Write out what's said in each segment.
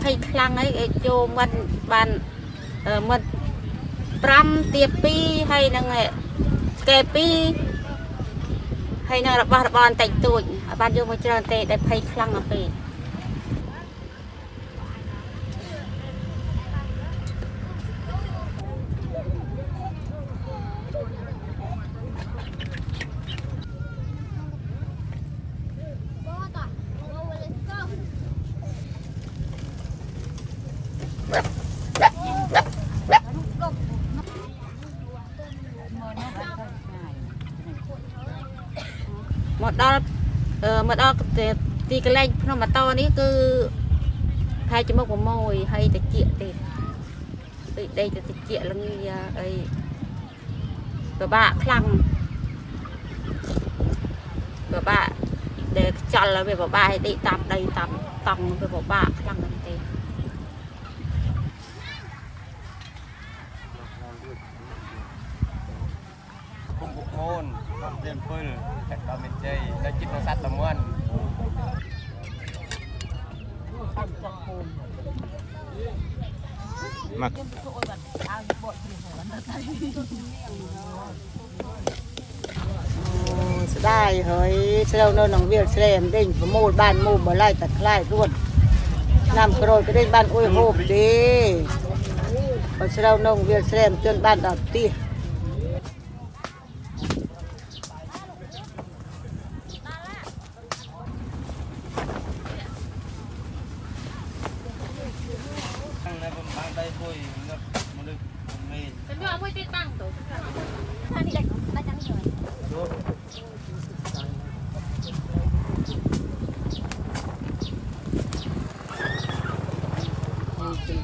phây khăn ấy cho mình bàn mình pram tiệp pi hay năng kè pi hay năng là bàn tạch tuổi bàn vô một trường tệ để phây khăn ở pi một đo thì cái lạnh nó mà to ní cứ hai chấm một mồi hay để chia thì đây là chia là như ấy và bạ khăn và bạ để chọn là về bạ để tạm đây tạm tòng về bạ khăn thế mônเรียนปืนแต่ตอนเป็นใจแล้วจิตสัตว์ตะม้วนมักได้เฮ้ยเราโน่นหนองเวียนเสลมเด้งประมูลบ้านมูบ่ไล่ตัดไล่รวดนำกระโดดไปเด้งบ้านอุ้ยโฮบดีพอเราโน่นเวียนเสลมจนบ้านดอกตี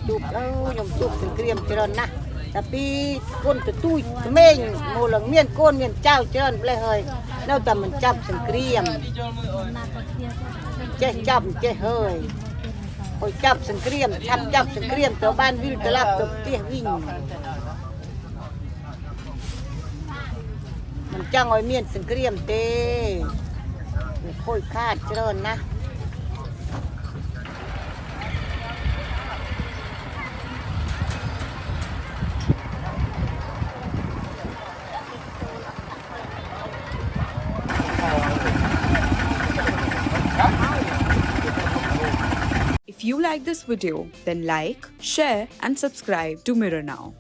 จุบแล้วยมจุบถึงเกรียมเจริญนะแต่ปีก้นจะตุ้ยเม่งโมหลังเมียนก้นเมียนเจ้าเจริญไปเลยเฮ้ยแล้วแต่มันจับถึงเกรียมเจ๊จับเจ๊เฮ้ยคอยจับถึงเกรียมจับถึงเกรียมตัวบ้านวิ่งตะลับตัวเตี้ยวิ่งมันจ้างอ้อยเมียนถึงเกรียมเต้ค่อยคาดเจริญนะIf you like this video, then like, share and subscribe to Mirror Now.